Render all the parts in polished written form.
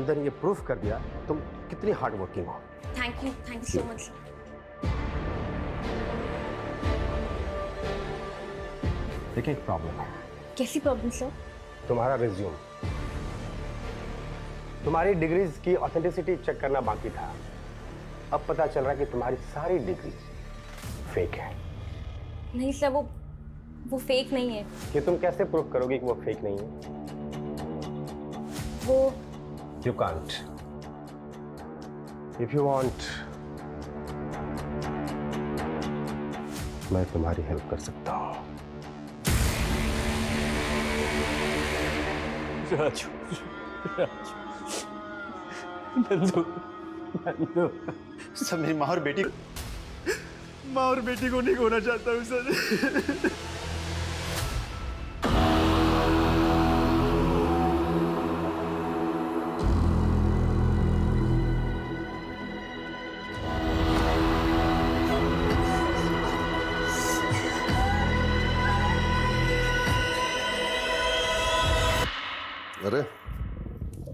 Then ये proof कर दिया तुम कितनी हार्ड वर्किंग हो। Thank you so much. देखिए एक प्रॉब्लम है। कैसी प्रॉब्लम सर? तुम्हारा रिज्यूम, तुम्हारी डिग्रीज की ऑथेंटिसिटी चेक करना बाकी था। अब पता चल रहा है कि तुम्हारी सारी डिग्रीज फेक है। नहीं सर, वो फेक नहीं है। कि तुम कैसे प्रूफ करोगे कि वो फेक नहीं है? वो you can't. If you want मैं तुम्हारी हेल्प कर सकता हूं। राजू, नंदू, नंदू, सब मेरी माँ और बेटी को नहीं खोना चाहता हूँ सर। अरे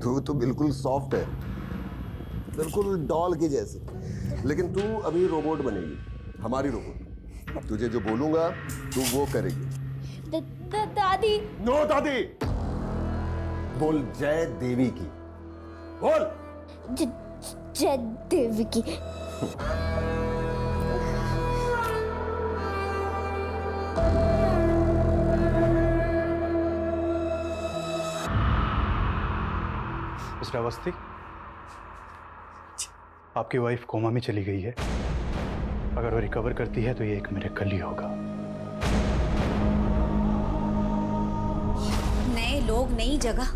तू तो बिल्कुल सॉफ्ट है, बिल्कुल डॉल की जैसी, लेकिन तू अभी रोबोट बनेगी, हमारी रोबोट। तुझे जो बोलूंगा तू वो करेगी। दादी। नो दादी, बोल जय देवी की, बोल। जय देवी की। मिस्टर अवस्थी, आपकी वाइफ कोमा में चली गई है। अगर वो रिकवर करती है तो ये एक मिरेकल ही होगा। नए लोग, नई जगह,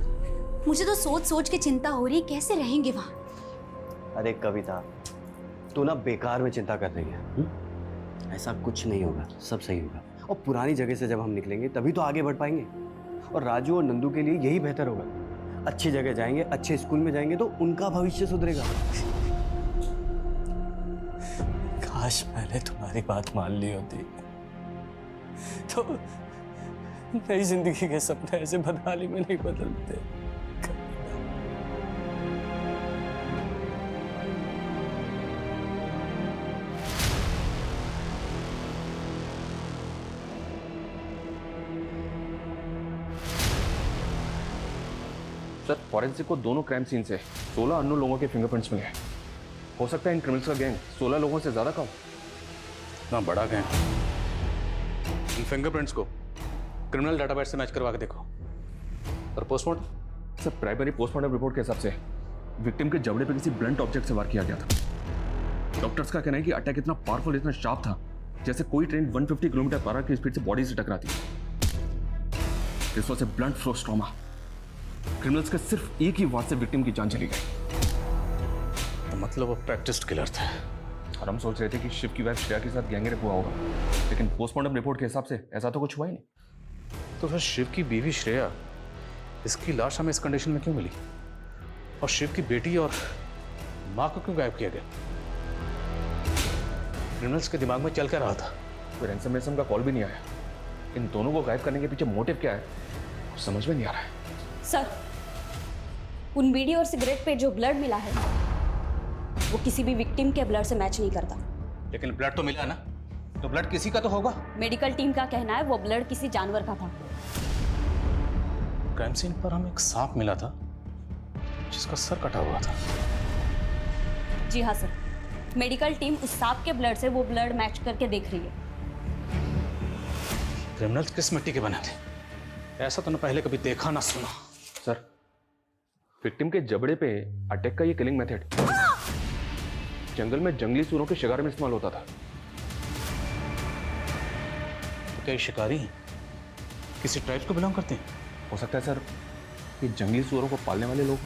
मुझे तो सोच सोच के चिंता हो रही है कैसे रहेंगे वहां। अरे कविता, तू ना बेकार में चिंता कर रही है। ऐसा कुछ नहीं होगा, सब सही होगा। और पुरानी जगह से जब हम निकलेंगे तभी तो आगे बढ़ पाएंगे। और राजू और नंदू के लिए यही बेहतर होगा। अच्छी जगह जाएंगे, अच्छे स्कूल में जाएंगे तो उनका भविष्य सुधरेगा। काश मैंने तुम्हारी बात मान ली होती तो नई जिंदगी के सपने ऐसे बदहाली में नहीं बदलते। सर, फॉरेंसिक को दोनों क्राइम सीन से 16 अन्य लोगों के फिंगरप्रिंट्स मिले हैं। हो सकता है इन क्रिमिनल्स का गैंग 16 लोगों से ज्यादा का हो। ना बड़ा गैंग। इन फिंगरप्रिंट्स को क्रिमिनल डाटाबेस से मैच करवा के देखो। और postmortem? Sir, primary postmortem report के हिसाब से विक्टिम के जबड़े पर किसी ब्लंट ऑब्जेक्ट से वार किया गया था। डॉक्टर्स का कहना है कि अटैक इतना पावरफुल, इतना शार्प था जैसे कोई ट्रेन 150 किलोमीटर पर आवर की स्पीड से बॉडी से टकराती है। This was a blunt force trauma. Criminals के सिर्फ एक ही वार से विक्टिम की जान चली गई। तो मतलब वो प्रैक्टिस्ड किलर थे। और हम सोच रहे थे कि शिव की वाइफ श्रेया के साथ गैंगरेप हुआ होगा, लेकिन पोस्टमार्टम रिपोर्ट के हिसाब से ऐसा तो कुछ हुआ ही नहीं। तो फिर शिव की बीवी श्रेया, इसकी लाश हमें इस कंडीशन में क्यों मिली? और शिव की बेटी और मां को क्यों गायब किया गया? क्रिमिनल्स के दिमाग में चल क्या रहा था? कोई रैंसम का कॉल भी नहीं आया। इन दोनों को गायब करने के पीछे मोटिव क्या है, कुछ समझ में नहीं आ रहा है। सर, उन बीड़ी और सिगरेट पे जो ब्लड मिला है वो किसी भी विक्टिम के ब्लड से मैच नहीं करता। लेकिन ब्लड तो मिला ना, तो ब्लड किसी का तो होगा। मेडिकल टीम का कहना है वो ब्लड किसी जानवर का था। क्राइम सीन पर हमें एक सांप मिला था जिसका सर कटा हुआ था। जी हाँ सर, मेडिकल टीम उस सांप के ब्लड से वो ब्लड मैच करके देख रही है। क्रिमिनल्स किस मिट्टी के बने थे? ऐसा तो ना पहले कभी देखा ना सुना। सर, विक्टिम के जबड़े पे अटैक का ये किलिंग मेथड जंगल में जंगली सूरों के शिकार में इस्तेमाल होता था। तो क्या ये शिकारी किसी ट्राइब को बिलोंग करते हैं? हो सकता है सर, ये जंगली सूरों को पालने वाले लोग।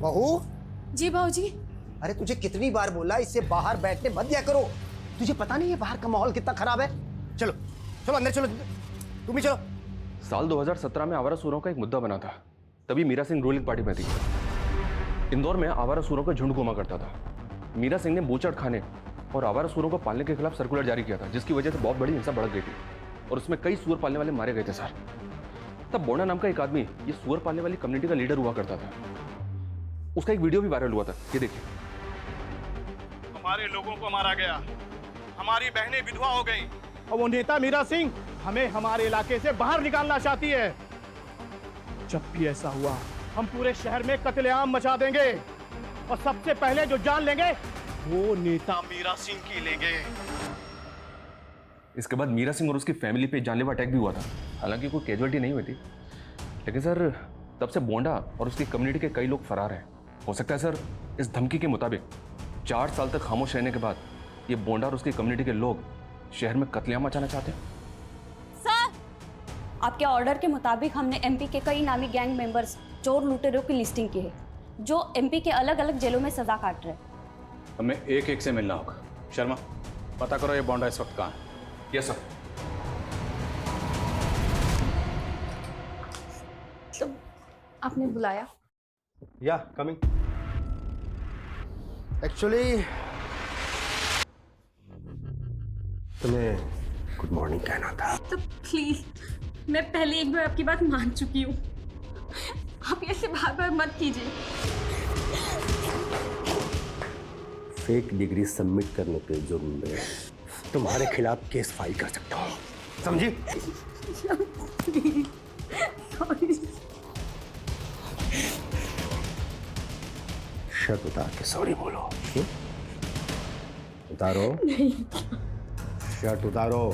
बहू। जी भाऊजी। अरे तुझे कितनी बार बोला इससे बाहर बैठने मत दिया करो। तुझे पता नहीं है बाहर का माहौल कितना खराब है। चलो चलो अंदर चलो, तुम भी चलो। साल 2017 में आवारा सूरों का एक मुद्दा बना था। तभी मीरा सिंह रूलिंग पार्टी में थी। इंदौर में आवारा सूरों का झुंड घुमा करता था। मीरा सिंह ने बूचड़ खाने और आवारा सूरों को पालने के खिलाफ सर्कुलर जारी किया था, जिसकी वजह से बहुत बड़ी हिंसा भड़क गई थी और उसमें कई सुअर पालने वाले मारे गए थे सर। तब बोंडा नाम का एक आदमी ये सुअर पालने वाली कम्युनिटी का लीडर हुआ करता था। उसका एक वीडियो भी वायरल हुआ था, ये देखिए। हमारे लोगों को मारा गया, हमारी बहनें विधवा हो गईं और वो नेता मीरा सिंह हमें हमारे इलाके से बाहर निकालना चाहती है। जब भी ऐसा हुआ हम पूरे शहर में कत्लेआम मचा देंगे और सबसे पहले जो जान लेंगे वो नेता मीरा सिंह की लेंगे। इसके बाद मीरा सिंह और उसकी फैमिली पे जानलेवा अटैक भी हुआ था। हालांकि कोई कैजुअलिटी नहीं हुई थी, लेकिन सर तब से बोंडा और उसकी कम्युनिटी के कई लोग फरार हैं। हो सकता है सर इस धमकी के मुताबिक 4 साल तक खामोश रहने के बाद ये बोंडा और उसकी कम्युनिटी के लोग शहर में कत्लेआम मचाना चाहते हैं। सर, आपके ऑर्डर के मुताबिक हमने एमपी के कई नामी गैंग मेंबर्स, चोर लुटेरों की लिस्टिंग की है, जो एमपी के अलग अलग जेलों में सजा काट रहे हैं। हमें एक एक से मिलना होगा। शर्मा, पता करो ये बोंडा इस वक्त कहाँ है। Yes sir. तो आपने बुलाया? या कमिंग। एक्चुअली तुम्हें गुड मॉर्निंग कहना था। तो प्लीज, मैं पहले एक बार आपकी बात मान चुकी हूँ, आप ऐसे बार बार मत कीजिए। फेक डिग्री सबमिट करने के जुर्म में तुम्हारे खिलाफ केस फाइल कर सकता हूँ, समझी? शर्ट उतार के सॉरी बोलो। उतारो। नहीं। शर्ट उतारो।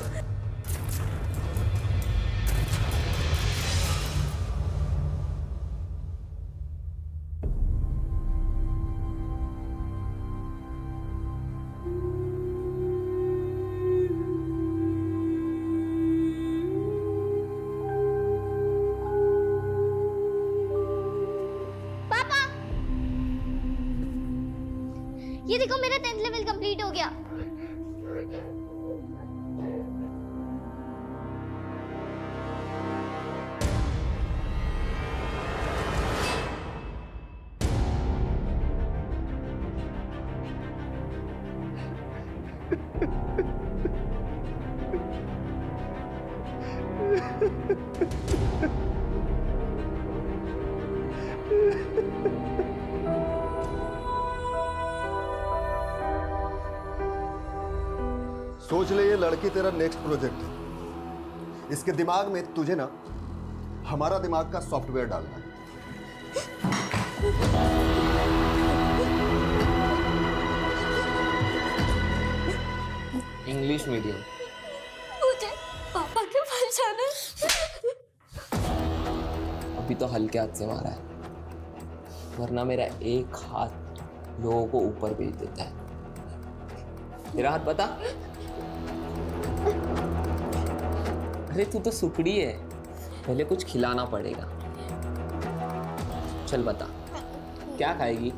ये देखो मेरा 10th लेवल कंप्लीट हो गया। सोच ले ये लड़की तेरा नेक्स्ट प्रोजेक्ट है। इसके दिमाग में तुझे ना हमारा दिमाग का सॉफ्टवेयर डालना है। English medium. मुझे पापा के पास जाना है। अभी तो हल्के हाथ से मारा है, वरना मेरा एक हाथ लोगों को ऊपर भेज देता है। तेरा हाथ बता। अरे तू तो सुकड़ी है, पहले कुछ खिलाना पड़ेगा। चल बता, क्या खाएगी?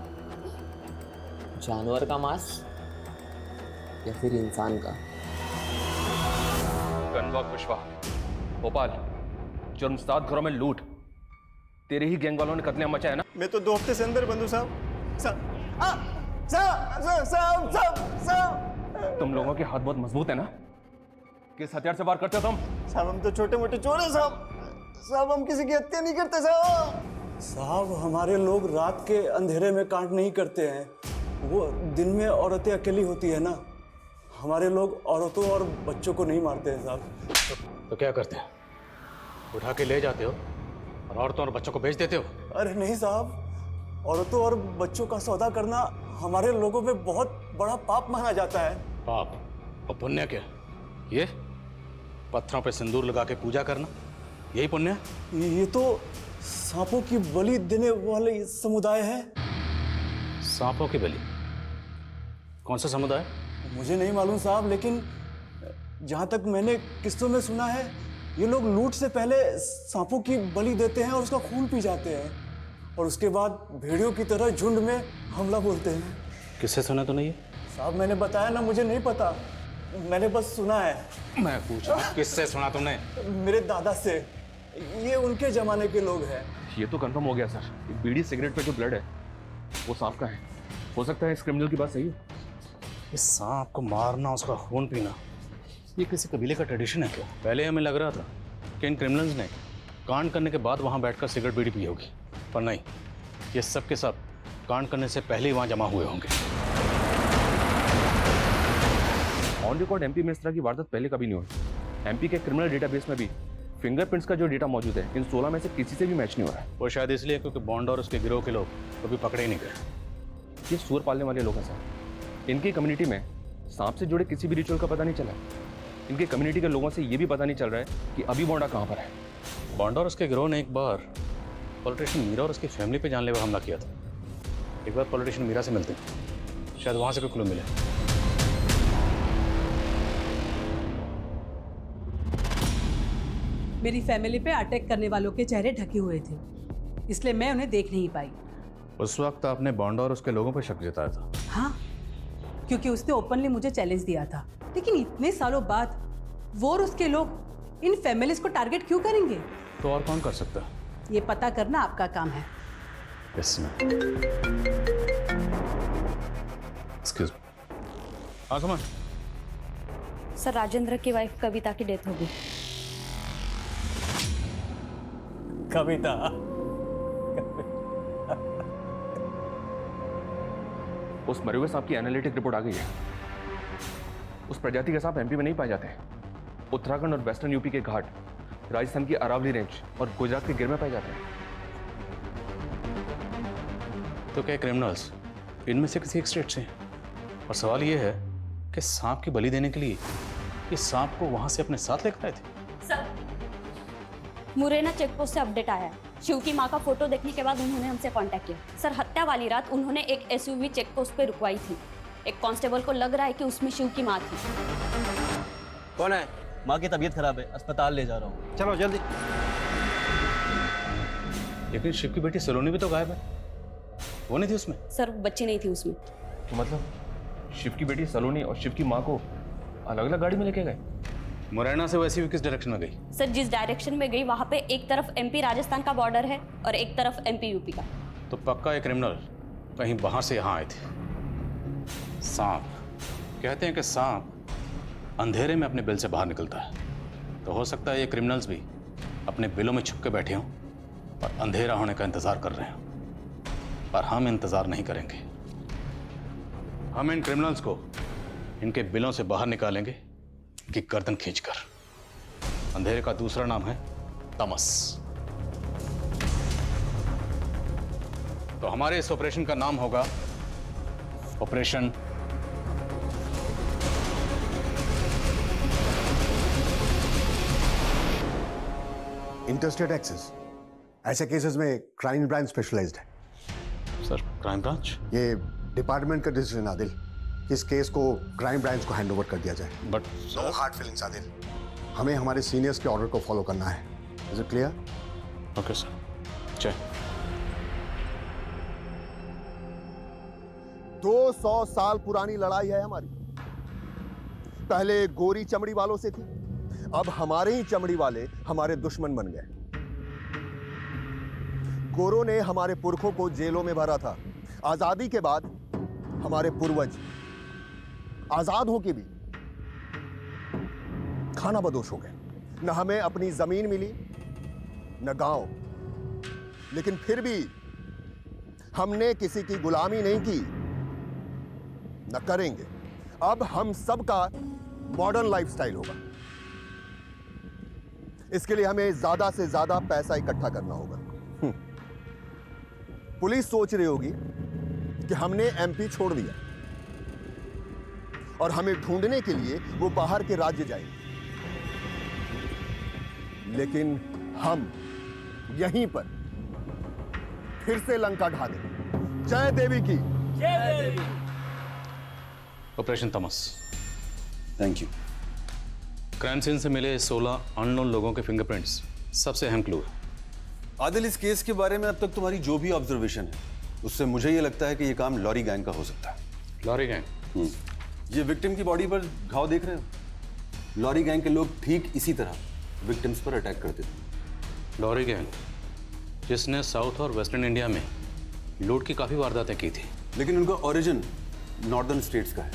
जानवर का मांस या फिर इंसान का? गनवा कुशवा, भोपाल, जुर्म 7 घरों में लूट, तेरे ही गैंग वालों ने कत्लेआम मचाया ना? मैं तो 2 हफ्ते से अंदर बंद हूँ साहब। तुम लोगों के हाथ बहुत मजबूत है ना? किस हथियार से वार करते हो तुम? साहब हम तो छोटे मोटे चोर हैं साहब, हम किसी की हत्या नहीं करते साहब, हमारे लोग रात के अंधेरे में कांड नहीं करते हैं, वो दिन में औरतें अकेली होती है ना, हमारे लोग औरतों और बच्चों को नहीं मारते हैं साहब। तो क्या करते हैं? उठा के ले जाते हो और औरतों और बच्चों को बेच देते हो? अरे नहीं साहब, औरतों और बच्चों का सौदा करना हमारे लोगों में बहुत बड़ा पाप माना जाता है। पाप और पुण्य क्या? ये पत्थरों पे सिंदूर लगा के पूजा करना, यही पुण्य है? ये तो सांपों की बलि देने वाले समुदाय है। सांपों की बलि? कौन सा समुदाय? मुझे नहीं मालूम साहब, लेकिन जहाँ तक मैंने किस्सों में सुना है, ये लोग लूट से पहले सांपों की बलि देते हैं और उसका खून पी जाते हैं, और उसके बाद भेड़ियों की तरह झुंड में हमला बोलते हैं। किससे सुना तूने ये? साहब मैंने बताया ना, मुझे नहीं पता, मैंने बस सुना है। मैं पूछा किससे सुना तुमने? मेरे दादा से, ये उनके जमाने के लोग हैं। ये तो कंफर्म हो गया सर, बीड़ी सिगरेट पे जो ब्लड है वो सांप का है। हो सकता है इस क्रिमिनल की बात सही हो। इस सांप को मारना, उसका खून पीना, ये किसी कबीले का ट्रेडिशन है क्या? पहले हमें लग रहा था कि इन क्रिमिनल्स ने कांड करने के बाद वहाँ बैठकर सिगरेट बीड़ी पी होगी, पर नहीं, ये सब के सब कांड करने से पहले ही वहाँ जमा हुए होंगे। ऑन रिकॉर्ड एमपी में इस तरह की वारदात पहले कभी नहीं हुई। एमपी के क्रिमिनल डेटाबेस में भी फिंगरप्रिंट्स का जो डेटा मौजूद है इन 16 में से किसी से भी मैच नहीं हो रहा है। वो शायद इसलिए क्योंकि बॉन्ड और उसके गिरोह के लोग कभी पकड़े ही नहीं गए। ये सूअर पालने वाले लोग हैं सर। इनकी कम्युनिटी में सांप से जुड़े किसी भी रिचुअल का पता नहीं चला। इनके कम्युनिटी के लोगों से ये भी पता नहीं चल रहा है कि अभी बॉन्डा कहाँ पर है। बॉन्ड और उसके गिरोह ने एक बार पॉलिटिशियन मीरा और उसकी फैमिली पे जानलेवा हमला किया था। एक बार पॉलिटिशियन मीरा से मिलते हैं, शायद वहाँ से कोई क्लू मिले। मेरी फैमिली पे अटैक करने वालों के चेहरे ढके हुए थे, इसलिए मैं उन्हें देख नहीं पाई। उस वक्त आपने बॉन्ड और उसके लोगों पर शक जताया था। हाँ, क्योंकि उसने ओपनली मुझे चैलेंज दिया था। लेकिन इतने सालों बाद वो और उसके लोग इन फैमिलीज को टारगेट क्यों करेंगे? तो और कौन कर सकता है? ये पता करना आपका काम है। इसमें एक्सक्यूज मी। हाँ सुमन। सर, राजेंद्र की वाइफ कविता की डेथ हो गई। कविता? उस मरे हुए सांप की एनालिटिक रिपोर्ट आ गई है। उस प्रजाति के सांप एमपी में नहीं पाए जाते। उत्तराखंड और वेस्टर्न यूपी के घाट, राजस्थान की अरावली रेंज और गुजरात के गिर में पाए जाते हैं। तो क्या क्रिमिनल्स इनमें से किसी एक स्टेट से? और सवाल ये है कि सांप की बलि देने के लिए इस सांप को वहां से अपने साथ लेकर आए थे? सर, मुरैना चेकपोस्ट से अपडेट आया है। शिव की मां का फोटो देखने के बाद उन्होंने हमसे कांटेक्ट किया। सर, हत्या वाली रात उन्होंने एक एसयूवी चेकपोस्ट पे रुकवाई थी। एक कांस्टेबल को लग रहा है कि उसमें शिव की मां थी। कौन है? माँ की तबीयत खराब है, अस्पताल ले जा रहा हूँ। चलो जल्दी। लेकिन शिव की बेटी सलोनी भी तो गायब है, वो नहीं थी उसमें? सर, बच्ची नहीं थी उसमें। तो मतलब शिव की बेटी सलोनी और शिव की माँ को अलग अलग गाड़ी में लेके गए? मुरैना से वैसी भी किस डायरेक्शन में गई? सर, जिस डायरेक्शन में गई वहां पे एक तरफ एमपी राजस्थान का बॉर्डर है और एक तरफ एमपी यूपी का। तो पक्का ये क्रिमिनल कहीं वहां से यहाँ आए थे। सांप, कहते हैं कि सांप अंधेरे में अपने बिल से बाहर निकलता है, तो हो सकता है ये क्रिमिनल्स भी अपने बिलों में छुप के बैठे हों और अंधेरा होने का इंतजार कर रहे हों। पर हम इंतजार नहीं करेंगे। हम इन क्रिमिनल्स को इनके बिलों से बाहर निकालेंगे कि गर्दन खींचकर। अंधेरे का दूसरा नाम है तमस। तो हमारे इस ऑपरेशन का नाम होगा ऑपरेशन इंटरस्टेट एक्सेस। ऐसे केसेस में क्राइम ब्रांच स्पेशलाइज्ड है। Sir, crime branch? ये डिपार्टमेंट का डिसीजन आदिल, इस केस को क्राइम ब्रांच को हैंड ओवर कर दिया जाए। But no hard feelings Adil, हमें हमारे सीनियर्स के ऑर्डर को फॉलो करना है। Is it clear? Okay sir. चल। 200 साल पुरानी लड़ाई है हमारी। पहले गोरी चमड़ी वालों से थी, अब हमारे ही चमड़ी वाले हमारे दुश्मन बन गए। गोरों ने हमारे पुरखों को जेलों में भरा था। आजादी के बाद हमारे पूर्वज आजाद होके भी खाना बदोश हो गए। न हमें अपनी जमीन मिली न गांव, लेकिन फिर भी हमने किसी की गुलामी नहीं की, न करेंगे। अब हम सबका मॉडर्न लाइफस्टाइल होगा। इसके लिए हमें ज्यादा से ज्यादा पैसा इकट्ठा करना होगा। पुलिस सोच रही होगी कि हमने एमपी छोड़ दिया और हमें ढूंढने के लिए वो बाहर के राज्य जाएंगे, लेकिन हम यहीं पर फिर से लंका ढा देंगे। जय देवी की। जय देवी। Operation Tamas. Thank you. Crime scene से मिले 16 अननोन लोगों के फिंगरप्रिंट्स सबसे अहम क्लू है। आदिल, इस केस के बारे में अब तक तुम्हारी जो भी ऑब्जर्वेशन है उससे मुझे ये लगता है कि ये काम लॉरी गैंग का हो सकता है। Lorry gang? ये विक्टिम की बॉडी पर घाव देख रहे हो? लॉरी गैंग के लोग ठीक इसी तरह विक्टिम्स पर अटैक करते थे। लॉरी गैंग जिसने साउथ और वेस्टर्न इंडिया में लूट की काफी वारदातें की थी। लेकिन उनका ओरिजिन नॉर्दर्न स्टेट्स का है।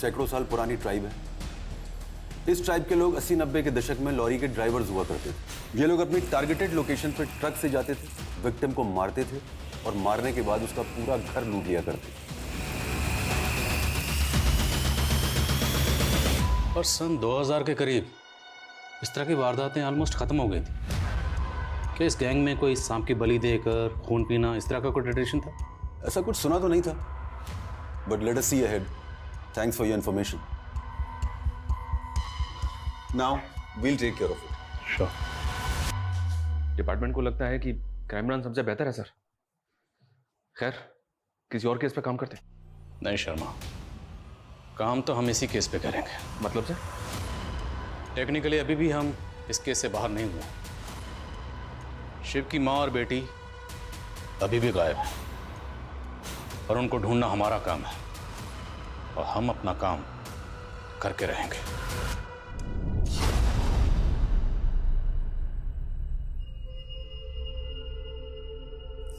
सैकड़ों साल पुरानी ट्राइब है। इस ट्राइब के लोग 80-90 के दशक में लॉरी के ड्राइवर्स हुआ करते थे। ये लोग अपनी टारगेटेड लोकेशन पर ट्रक से जाते थे, विक्टिम को मारते थे और मारने के बाद उसका पूरा घर लूट लिया करते थे। और सन 2000 के करीब इस तरह की वारदातें ऑलमोस्ट खत्म हो गई थी। क्या इस गैंग में कोई सांप की बलि देकर खून पीना इस तरह का कोई ट्रेडिशन था? ऐसा कुछ सुना तो नहीं था, but let us see ahead. Thanks for your information. Now we'll take care of it. Sure. Department को लगता है कि क्राइम ब्रांच हमसे बेहतर है सर। खैर, किसी और केस पे काम करते हैं। नहीं शर्मा, काम तो हम इसी केस पे करेंगे। मतलब सर? टेक्निकली अभी भी हम इस केस से बाहर नहीं हुए। शिव की माँ और बेटी अभी भी गायब है और उनको ढूंढना हमारा काम है और हम अपना काम करके रहेंगे।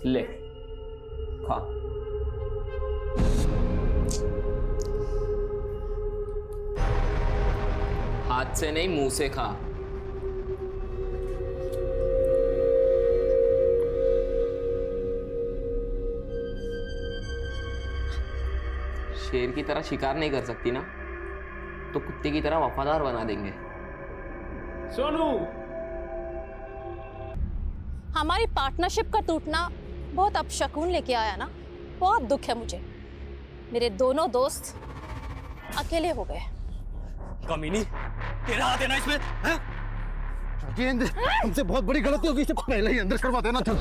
ले खा। हाथ से नहीं, मुंह से खा। शेर की तरह शिकार नहीं कर सकती ना, तो कुत्ते की तरह वफादार बना देंगे। सोनू, हमारी पार्टनरशिप का टूटना बहुत अपशकुन लेके आया ना। बहुत दुख है मुझे। मेरे दोनों दोस्त अकेले हो गए। कमीनी, तेरा हाथ है ना इसमें? हमसे बहुत बड़ी गलती होगी, इसे पहले ही अंदर करवा देना था।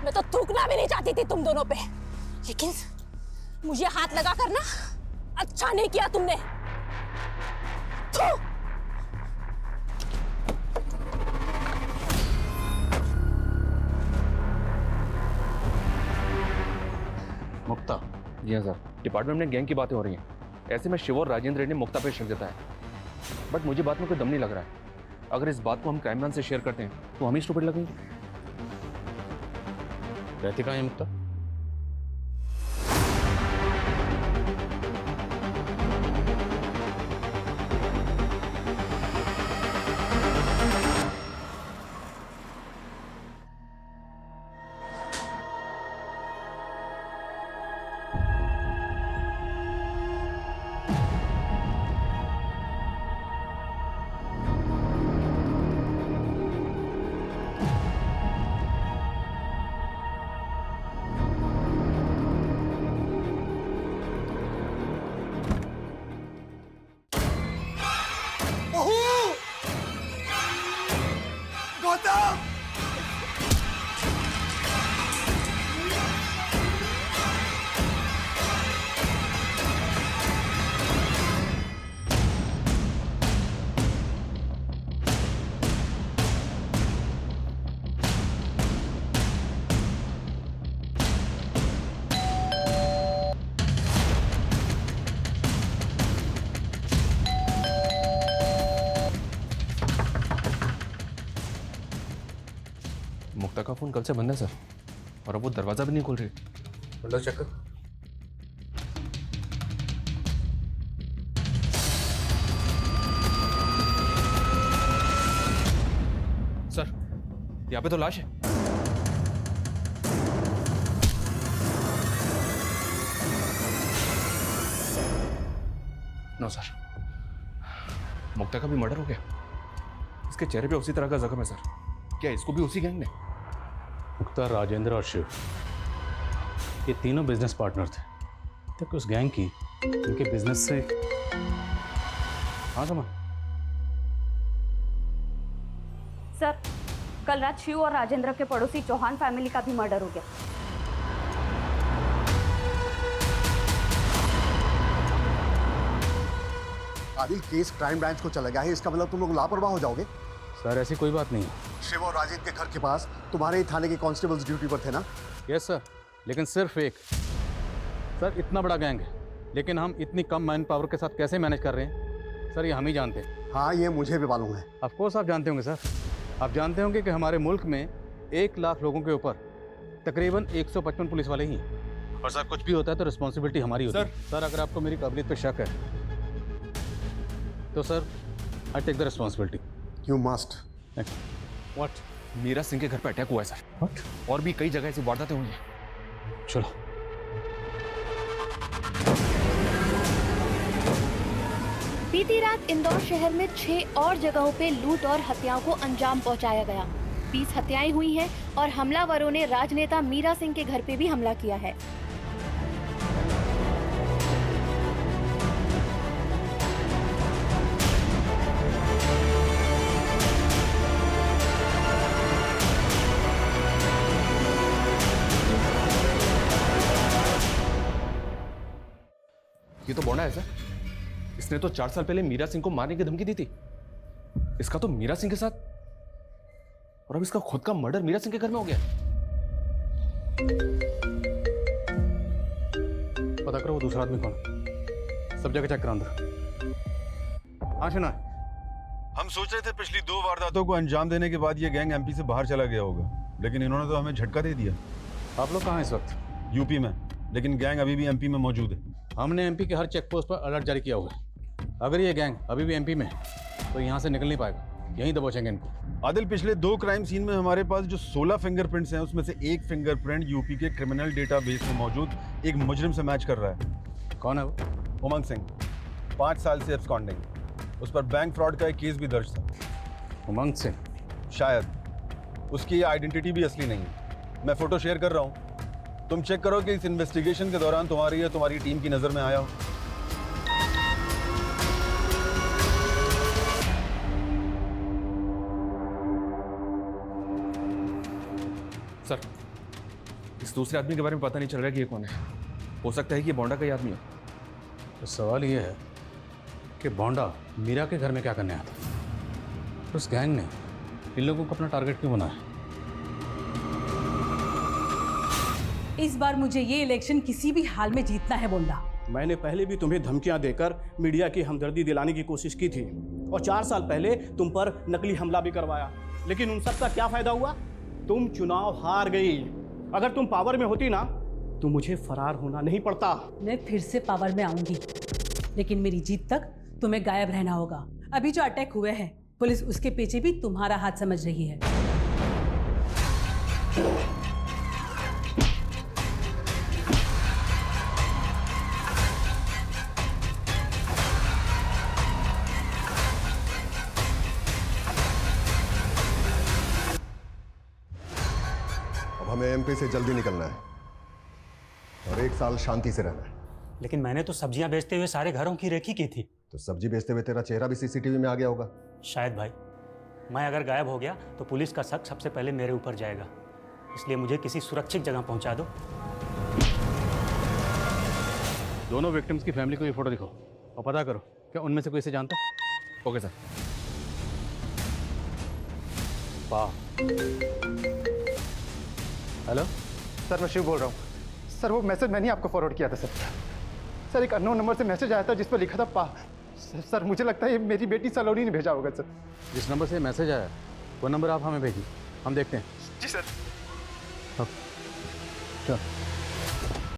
मैं तो थूकना भी नहीं चाहती थी तुम दोनों पे, लेकिन मुझे हाथ लगा कर ना अच्छा नहीं किया तुमने। थू! मुक्ता। जी हाँ सर, डिपार्टमेंट में गैंग की बातें हो रही हैं। ऐसे में शिव और राजेंद्र ने मुक्ता पे शक जताया, बट मुझे बात में कोई दम नहीं लग रहा है। अगर इस बात को हम क्राइम ब्रांच से शेयर करते हैं तो हम ही स्टूपिड लगेंगे। रहती कहाँ है मुक्ता? मुक्ता का फोन कल से बंद है सर, और अब वो दरवाजा भी नहीं खोल रही। विंडो चेक कर। सर, यहाँ पे तो लाश है। नो सर, मुक्ता का भी मर्डर हो गया। इसके चेहरे पे उसी तरह का जख्म है सर। क्या इसको भी उसी गैंग ने? मुक्ता, राजेंद्र और शिव, ये तीनों बिजनेस पार्टनर थे। तक उस गैंग की उनके बिजनेस से हाँ समझ। सर, कल रात शिव और राजेंद्र के पड़ोसी चौहान फैमिली का भी मर्डर हो गया। आदिल, केस क्राइम ब्रांच को चला गया है, इसका मतलब तुम लोग लापरवाह हो जाओगे। सर, ऐसी कोई बात नहीं है। शिव और राजेंद्र के घर के पास तुम्हारे ही थाने के कांस्टेबल्स ड्यूटी पर थे ना? यस सर, लेकिन सिर्फ एक। सर, इतना बड़ा गैंग है, लेकिन हम इतनी कम मैन पावर के साथ कैसे मैनेज कर रहे हैं सर, ये हम ही जानते हैं। हाँ, ये मुझे भी मालूम है। ऑफ कोर्स आप जानते होंगे सर। आप जानते होंगे कि हमारे मुल्क में 1 लाख लोगों के ऊपर तकरीबन 155 पुलिस वाले ही हैं। और सर कुछ भी होता है तो रिस्पॉन्सिबिलिटी हमारी होती है। सर अगर आपको मेरी काबिलियत पे शक है तो sir I take the responsibility. You must. What? Meera Singh के घर पे अटैक हुआ है सर। व्हाट? और भी कई जगह ऐसी वारदातें हुई हैं। चलो। बीती रात इंदौर शहर में 6 और जगहों पे लूट और हत्याओं को अंजाम पहुंचाया गया। 20 हत्याएं हुई हैं और हमलावरों ने राजनेता मीरा सिंह के घर पे भी हमला किया है। ये तो बोंडा है सर। इसने तो 4 साल पहले मीरा सिंह को मारने की धमकी दी थी। इसका तो मीरा सिंह के साथ, और अब इसका खुद का मर्डर मीरा सिंह के घर में हो गया। पता करो वो दूसरा आदमी कौन है। सब जगह चेक करो अंदर। हाँ शना, हम सोच रहे थे पिछली 2 वारदातों को अंजाम देने के बाद ये गैंग एमपी से बाहर चला गया होगा, लेकिन इन्होंने तो हमें झटका दे दिया। आप लोग कहाँ हैं इस वक्त? यूपी में, लेकिन गैंग अभी भी एमपी में मौजूद है। हमने एमपी के हर चेक पोस्ट पर अलर्ट जारी किया हुआ है। अगर ये गैंग अभी भी एमपी में है तो यहाँ से निकल नहीं पाएगा, यहीं दबोचेंगे इनको। आदिल, पिछले 2 क्राइम सीन में हमारे पास जो 16 फिंगरप्रिंट्स हैं उसमें से एक फिंगरप्रिंट यूपी के क्रिमिनल डेटाबेस में मौजूद एक मुजरिम से मैच कर रहा है। कौन है वो? उमंग सिंह, 5 साल से एब्सकॉन्डिंग। उस पर बैंक फ्रॉड का एक केस भी दर्ज था। उमंग सिंह? शायद। उसकी आइडेंटिटी भी असली नहीं है। मैं फोटो शेयर कर रहा हूँ, तुम चेक करो कि इस इन्वेस्टिगेशन के दौरान तुम्हारी या तुम्हारी टीम की नजर में आया हो। सर, इस दूसरे आदमी के बारे में पता नहीं चल रहा कि ये कौन है। हो सकता है कि ये बोंडा का ही आदमी हो। तो सवाल ये है कि बोंडा मीरा के घर में क्या करने आया था? उस गैंग ने इन लोगों को अपना टारगेट क्यों बनाया? इस बार मुझे ये इलेक्शन किसी भी हाल में जीतना है बोंडा। मैंने पहले भी तुम्हें धमकियां देकर मीडिया की हमदर्दी दिलाने की कोशिश की थी और 4 साल पहले तुम पर नकली हमला भी करवाया, लेकिन उन सब का क्या फायदा हुआ? तुम चुनाव हार गई। अगर तुम पावर में होती ना तो मुझे फरार होना नहीं पड़ता। मैं फिर से पावर में आऊंगी, लेकिन मेरी जीत तक तुम्हें गायब रहना होगा। अभी जो अटैक हुए हैं, पुलिस उसके पीछे भी तुम्हारा हाथ समझ रही है। हमें एमपी से जल्दी निकलना है और 1 साल शांति से रहना है। लेकिन मैंने तो सब्जियां बेचते हुए सारे घरों की रेकी की थी। तो सब्जी बेचते हुए तेरा चेहरा भी सीसीटीवी में आ गया होगा। शायद भाई, मैं अगर गायब हो गया तो पुलिस का शक सबसे पहले मेरे ऊपर जाएगा, इसलिए मुझे किसी सुरक्षित जगह पहुंचा दो। दोनों विक्टिम्स की फैमिली को ये फोटो दिखाओ और पता करो क्या उनमें से कोई इसे जानता है। Okay sir. हेलो सर, मैं शिव बोल रहा हूँ। सर, वो मैसेज मैंने आपको फॉरवर्ड किया था सर। सर, एक अननोन नंबर से मैसेज आया था जिस पर लिखा था पा। सर, मुझे लगता है ये मेरी बेटी सलोनी ने भेजा होगा सर। जिस नंबर से मैसेज आया वो नंबर आप हमें भेजिए, हम देखते हैं। जी सर। चल।